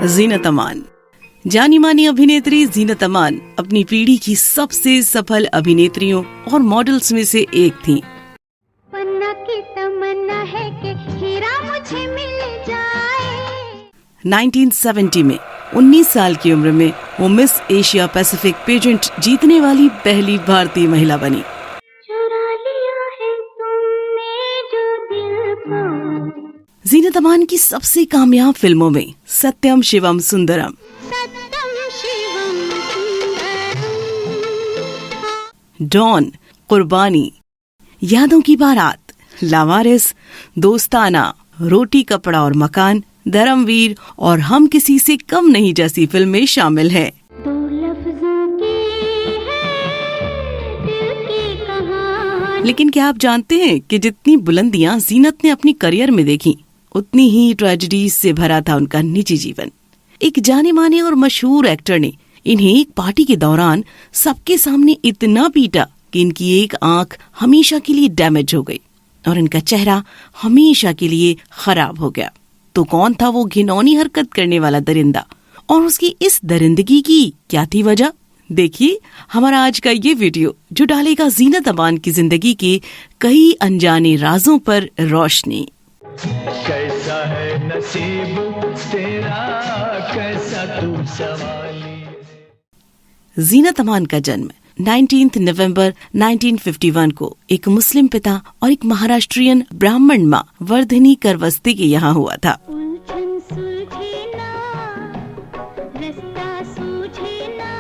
जीनत अमान। जानी मानी अभिनेत्री जीनत अमान अपनी पीढ़ी की सबसे सफल अभिनेत्रियों और मॉडल्स में से एक थीं। पन्ना की तमन्ना है कि हीरा मुझे मिल जाए। 1970 में 19 साल की उम्र में वो मिस एशिया पैसिफिक पेजेंट जीतने वाली पहली भारतीय महिला बनी। चुरा लिया है तुमने जो दिल को। जीनत अमान की सबसे कामयाब फिल्मों में सत्यम शिवम सुंदरम, डॉन, कुर्बानी, यादों की बारात, लावारिस, दोस्ताना, रोटी कपड़ा और मकान, धर्मवीर और हम किसी से कम नहीं जैसी फिल्में शामिल हैं। दो लफ्जों की है दिल की कहानी। लेकिन क्या आप जानते हैं कि जितनी बुलंदियां जीनत ने अपनी करियर में देखी, उतनी ही ट्रेजेडीज से भरा था उनका निजी जीवन। एक जाने माने और मशहूर एक्टर ने इन्हें एक पार्टी के दौरान सबके सामने इतना पीटा कि इनकी एक आंख हमेशा के लिए डैमेज हो गई और इनका चेहरा हमेशा के लिए खराब हो गया। तो कौन था वो घिनौनी हरकत करने वाला दरिंदा, और उसकी इस दरिंदगी की क्या थी वजह? देखिए हमारा आज का ये वीडियो, जो डालेगा जीनत अमान की जिंदगी के कई अनजाने राजों पर रोशनी। कैसा है नसीब तेरा, कैसा तू सवाली। जीनत अमान का जन्म 19 नवंबर 1951 को एक मुस्लिम पिता और एक महाराष्ट्रियन ब्राह्मण माँ वर्धिनी करवस्ती के यहाँ हुआ था। उलझन सुलझे ना, रास्ता सूझे ना,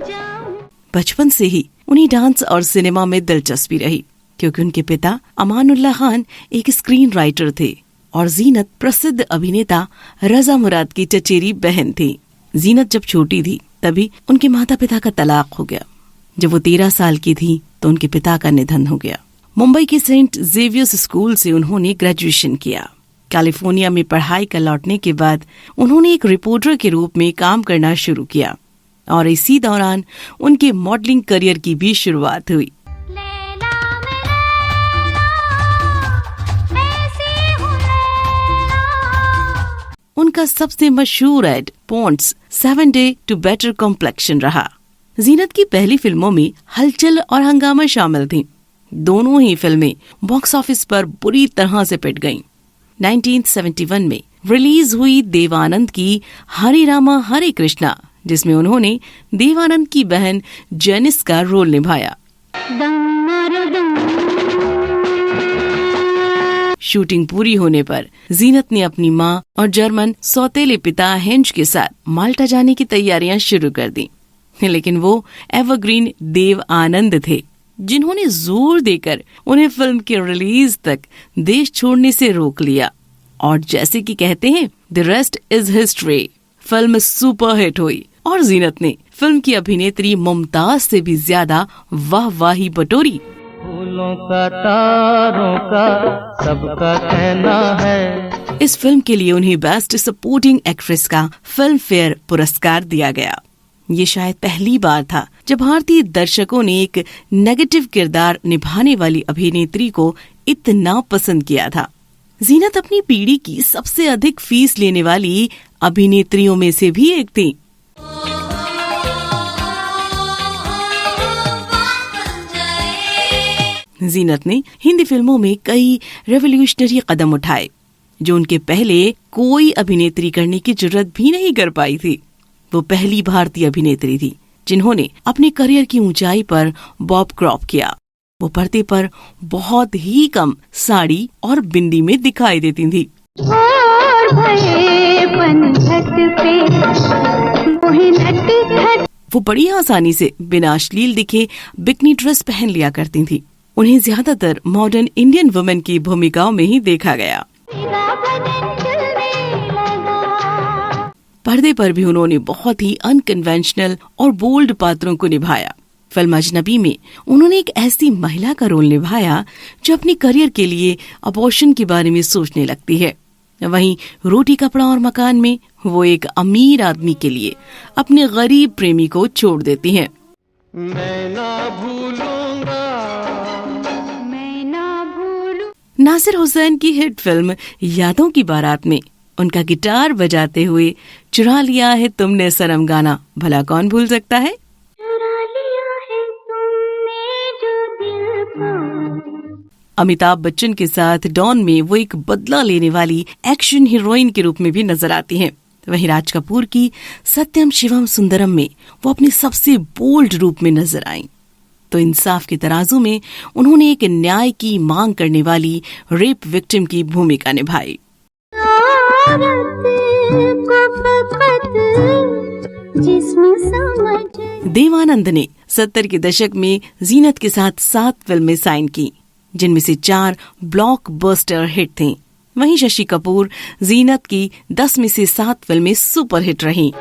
जाऊं। बचपन से ही उन्हें डांस और सिनेमा में दिलचस्पी रही, क्योंकि उनके पिता अमानुल्लाह खान एक स्क्रीन राइटर थे और जीनत प्रसिद्ध अभिनेता रजा मुराद की चचेरी बहन थी। जीनत जब छोटी थी तभी उनके माता पिता का तलाक हो गया। जब वो 13 साल की थी तो उनके पिता का निधन हो गया। मुंबई के सेंट जेवियर्स स्कूल से उन्होंने ग्रेजुएशन किया। कैलिफोर्निया में पढ़ाई कर लौटने के बाद उन्होंने एक रिपोर्टर के रूप में काम करना शुरू किया और इसी दौरान उनके मॉडलिंग करियर की भी शुरुआत हुई। उनका सबसे मशहूर ad Pond's 7 day to better complexion रहा। जीनत की पहली फिल्मों में हलचल और हंगामा शामिल थीं। दोनों ही फिल्में बॉक्स ऑफिस पर बुरी तरह से पिट गईं। 1971 में रिलीज हुई देवानंद की हरे रामा हरे कृष्णा, जिसमें उन्होंने देवानंद की बहन जेनिस का रोल निभाया। शूटिंग पूरी होने पर जीनत ने अपनी माँ और जर्मन सौतेले पिता हेंज के साथ माल्टा जाने की तैयारियां शुरू कर दी। लेकिन वो एवरग्रीन देव आनंद थे, जिन्होंने जोर देकर उन्हें फिल्म के रिलीज तक देश छोड़ने से रोक लिया। और जैसे कि कहते हैं, the rest is history. Film superhit हुई और जीनत ने फिल्म की अभिनेत्री मुमताज से भी ज्यादा वाहवाही बटोरी। फूलों का तारों का सबका कहना है। इस फिल्म के लिए उन्हें बेस्ट सपोर्टिंग एक्ट्रेस का फिल्म फेयर पुरस्कार दिया गया। ये शायद पहली बार था जब भारतीय दर्शकों ने एक नेगेटिव किरदार निभाने वाली अभिनेत्री को इतना पसंद किया था। जीनत अपनी पीढ़ी की सबसे अधिक फीस लेने वाली अभिनेत्रियों में से भी एक थी। जीनत ने हिंदी फिल्मों में कई रेवोल्यूशनरी कदम उठाए, जो उनके पहले कोई अभिनेत्री करने की जरूरत भी नहीं कर पाई थी। वो पहली भारतीय अभिनेत्री थी जिन्होंने अपने करियर की ऊंचाई पर बॉब क्रॉप किया। वो पर्दे पर बहुत ही कम साड़ी और बिंदी में दिखाई देती थी। वो बड़ी आसानी से बिना अश्लील दिखे बिकनी ड्रेस पहन लिया करती थी। उन्हें ज्यादातर मॉडर्न इंडियन वुमेन की भूमिकाओं में ही देखा गया। पर्दे पर भी उन्होंने बहुत ही अनकन्वेंशनल और बोल्ड पात्रों को निभाया। फिल्म अजनबी में उन्होंने एक ऐसी महिला का रोल निभाया जो अपने करियर के लिए अबॉर्शन के बारे में सोचने लगती है। वहीं रोटी कपड़ा और मकान में वो एक अमीर आदमी के लिए अपने गरीब प्रेमी को छोड़ देती हैं। मैं ना भूलूंगा, मैं ना भूलूं। नासिर हुसैन की हिट फिल्म यादों की बारात में उनका गिटार बजाते हुए चुरा लिया है तुमने सनम गाना भला कौन भूल सकता है। चुरा लिया है तुमने जो दिल को। अमिताभ बच्चन के साथ डॉन में वो एक बदला लेने वाली एक्शन हीरोइन के रूप में भी नजर आती हैं। वहीं राज कपूर की सत्यम शिवम सुंदरम में वो अपने सबसे बोल्ड रूप में नजर आईं। तो इंसाफ के तराजू में उन्होंने एक न्याय की मांग करने वाली रेप विक्टिम की भूमिका निभाई। देवानंद ने 70 के दशक में जीनत के साथ 7 फिल्में साइन की, जिनमें से 4 ब्लॉकबस्टर हिट थीं। वहीं शशि कपूर जीनत की 10 में से 7 फिल्में सुपर हिट रहीं।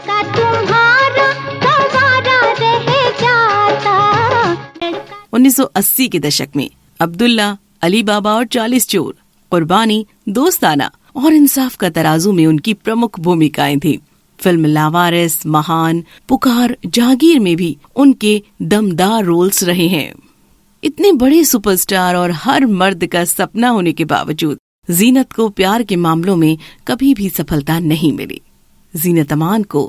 1980 के दशक में अब्दुल्ला, अली बाबा और 40 चोर, कुर्बानी, दोस्ताना और इंसाफ का तराजू में उनकी प्रमुख भूमिकाएं थी। फिल्म लावारिस, महान, पुकार, जागीर में भी उनके दमदार रोल्स रहे हैं। इतने बड़े सुपरस्टार और हर मर्द का सपना होने के बावजूद जीनत को प्यार के मामलों में कभी भी सफलता नहीं मिली। जीनत अमान को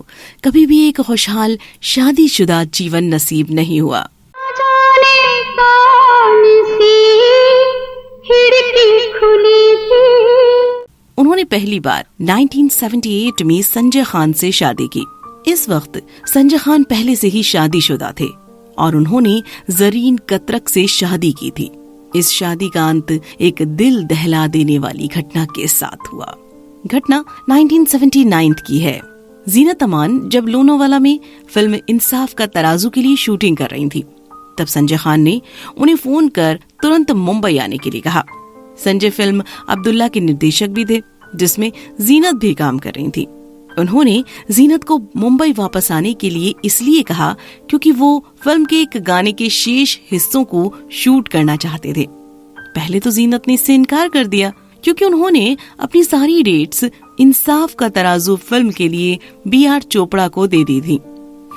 कभी भी एक खुशहाल शादीशुदा जीवन नसीब नहीं हुआ। उन्होंने पहली बार 1978 में संजय खान से शादी की। इस वक्त संजय खान पहले से ही शादीशुदा थे और उन्होंने जरीन कतरक से शादी की थी। इस शादी का अंत एक दिल दहला देने वाली घटना के साथ हुआ। घटना 1979 की है। जीनत अमान जब लोनावाला में फिल्म इंसाफ का तराजू के लिए शूटिंग कर रही थी, तब संजय खान ने उन्हें फोन कर तुरंत मुंबई आने के लिए कहा। संजय फिल्म अब्दुल्ला के निर्देशक भी थे, जिसमें जीनत भी काम कर रही थी। उन्होंने जीनत को मुंबई वापस आने के लिए इसलिए कहा क्योंकि वो फिल्म के एक गाने के शेष हिस्सों को शूट करना चाहते थे। पहले तो जीनत ने इससे इनकार कर दिया क्योंकि उन्होंने अपनी सारी डेट्स इंसाफ का तराजू फिल्म के लिए B.R. चोपड़ा को दे दी थी।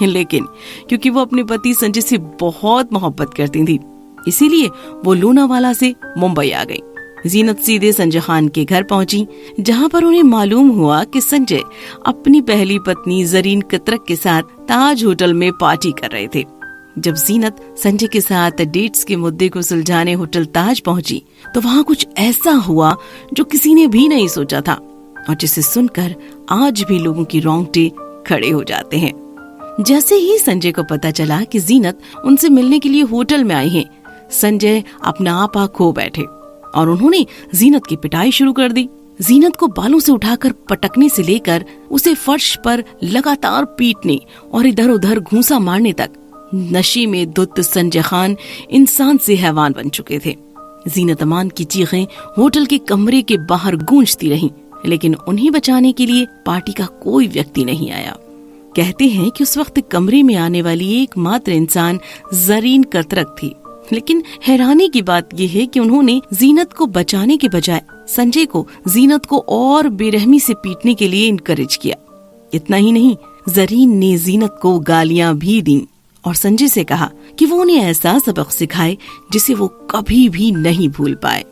लेकिन क्योंकि वो अपने पति संजय से बहुत मोहब्बत करती थी, इसीलिए वो लोनावाला से मुंबई आ गई। जीनत सीधे संजय खान के घर पहुंची, जहां पर उन्हें मालूम हुआ कि संजय अपनी पहली पत्नी जरीन कतरक के साथ ताज होटल में पार्टी कर रहे थे। जब जीनत संजय के साथ डेट्स के मुद्दे को सुलझाने होटल ताज पहुंची, तो वहां कुछ ऐसा हुआ जो किसी ने भी नहीं सोचा था और जिसे सुनकर आज भी लोगों की रोंगटे खड़े हो जाते हैं। जैसे ही संजय को पता चला कि जीनत उनसे मिलने के लिए होटल में आई है, संजय अपना आपा खो बैठे और उन्होंने जीनत की पिटाई शुरू कर दी। जीनत को बालों से उठाकर पटकने से लेकर उसे फर्श पर लगातार पीटने और इधर उधर घूंसा मारने तक नशे में धुत संजय खान इंसान से हैवान बन चुके थे। जीनत अमान की चीखें होटल के कमरे के बाहर गूंजती रहीं, लेकिन उन्हें बचाने के लिए पार्टी का कोई व्यक्ति नहीं आया। कहते हैं कि उस वक्त कमरे में आने वाली एकमात्र इंसान जरीन कतरक थी। लेकिन हैरानी की बात यह है कि उन्होंने जीनत को बचाने के बजाय संजय को जीनत को और बेरहमी से पीटने के लिए इनकरेज किया। इतना ही नहीं, जरीन ने जीनत को गालियां भी दी और संजय से कहा कि वो उन्हें ऐसा सबक सिखाए जिसे वो कभी भी नहीं भूल पाए।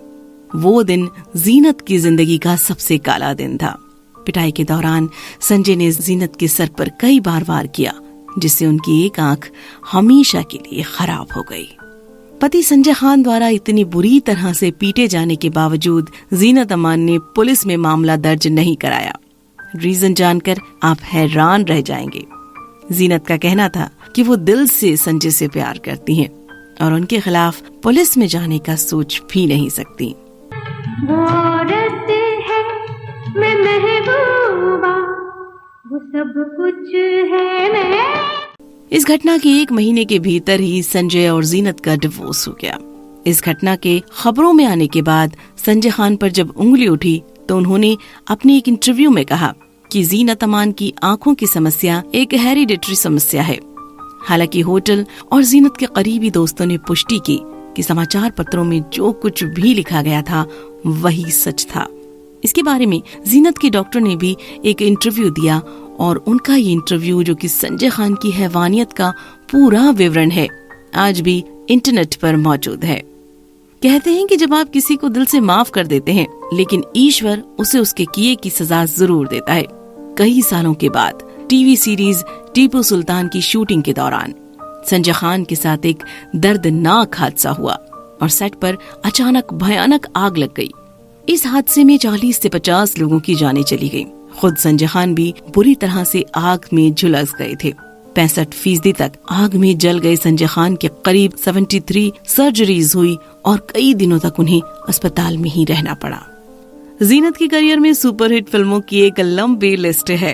वो दिन जीनत की जिंदगी का सबसे काला दिन था। पिटाई के दौरान संजय ने जीनत के सर पर कई बार वार किया, जिससे उनकी एक आंख हमेशा के लिए खराब हो गई। पति संजय खान द्वारा इतनी बुरी तरह से पीटे जाने के बावजूद जीनत अमान ने पुलिस में मामला दर्ज नहीं कराया। रीजन जानकर आप हैरान रह जाएंगे। जीनत का कहना था कि वो दिल से संजय से प्यार करती हैं और उनके खिलाफ पुलिस में जाने का सोच भी नहीं सकती। वो औरत है मैं महबूबा, वो सब कुछ है मैं। इस घटना के 1 महीने के भीतर ही संजय और जीनत का डिवोर्स हो गया। इस घटना के खबरों में आने के बाद संजय खान पर जब उंगली उठी तो उन्होंने अपने एक इंटरव्यू में कहा कि जीनत अमान की आंखों की समस्या एक हेरिडिटरी समस्या है। हालांकि होटल और जीनत के करीबी दोस्तों ने पुष्टि की कि समाचार पत्रों में जो कुछ भी लिखा गया था वही सच था। इसके बारे में जीनत के डॉक्टर ने भी एक इंटरव्यू दिया और उनका ये इंटरव्यू, जो कि संजय खान की हैवानियत का पूरा विवरण है, आज भी इंटरनेट पर मौजूद है। कहते हैं कि जब आप किसी को दिल से माफ कर देते हैं, लेकिन ईश्वर उसे उसके किए की सजा जरूर देता है। कई सालों के बाद टीवी सीरीज टीपू सुल्तान की शूटिंग के दौरान संजय खान के साथ एक दर्दनाक हादसा हुआ और सेट पर अचानक भयानक आग लग गई। इस हादसे में 40 से 50 लोगों की जानें चली गईं। खुद संजय खान भी बुरी तरह से आग में झुलस गए थे। 65% तक आग में जल गए संजय खान के करीब 73 सर्जरीज हुई और कई दिनों तक उन्हें अस्पताल में ही रहना पड़ा। जीनत के करियर में सुपरहिट फिल्मों की एक लंबी लिस्ट है।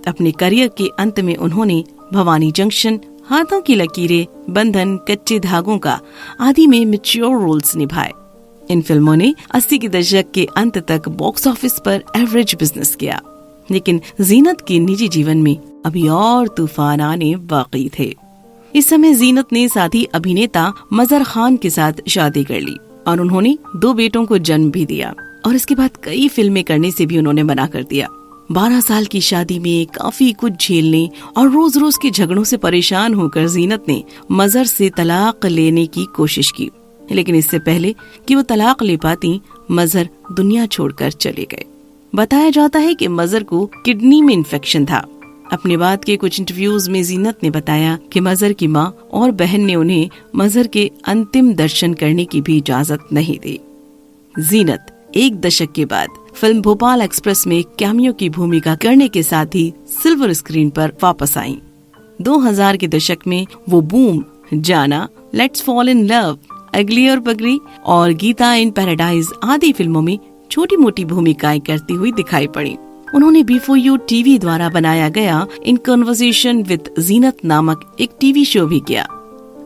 अपने करियर के अंत में उन्होंने भवानी जंक्शन, हाथों की लकीरें, बंधन, कच्चे धागों का आदि में मैच्योर रोल्स निभाए। इन फिल्मों ने 80 के दशक के अंत तक बॉक्स ऑफिस पर एवरेज बिजनेस किया, लेकिन जीनत के निजी जीवन में अभी और तूफान आने बाकी थे। इस समय जीनत ने साथी अभिनेता मजहर खान के साथ शादी कर ली और उन्होंने 2 बेटों को जन्म भी दिया और इसके बाद कई फिल्में करने से भी उन्होंने मना कर दिया। 12 साल की शादी में काफी कुछ झेलने और रोज रोज के झगड़ों से परेशान होकर जीनत ने मजहर से तलाक लेने की कोशिश की, लेकिन इससे पहले कि वो तलाक ले पाती, मजहर दुनिया छोड़कर चले गए। बताया जाता है कि मजहर को किडनी में इन्फेक्शन था। अपने बाद के कुछ इंटरव्यूज में जीनत ने बताया कि मजहर की माँ और बहन ने उन्हें मजहर के अंतिम दर्शन करने की भी इजाजत नहीं दी। जीनत 1 दशक के बाद फिल्म भोपाल एक्सप्रेस में कैमियो की भूमिका करने के साथ ही सिल्वर स्क्रीन पर वापस आईं। 2000 के दशक में वो बूम, जाना, लेट्स फॉल इन लव, अगली और पगली और गीता इन पैराडाइज आदि फिल्मों में छोटी मोटी भूमिकाएं करती हुई दिखाई पड़ी। उन्होंने बिफोर यू टीवी द्वारा बनाया गया इन कन्वर्सेशन विद जीनत नामक एक टीवी शो भी किया।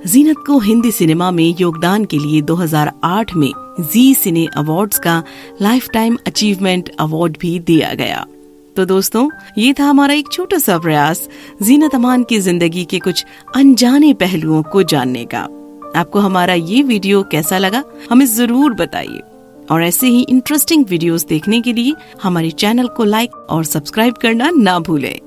जीनत को हिंदी सिनेमा में योगदान के लिए 2008 में जी सिने अवार्ड्स का लाइफ टाइम अचीवमेंट अवार्ड भी दिया गया। तो दोस्तों, ये था हमारा एक छोटा सा प्रयास जीनत अमान की जिंदगी के कुछ अनजाने पहलुओं को जानने का। आपको हमारा ये वीडियो कैसा लगा, हमें जरूर बताइए और ऐसे ही इंटरेस्टिंग वीडियोस देखने के लिए हमारे चैनल को लाइक और सब्सक्राइब करना ना भूलें।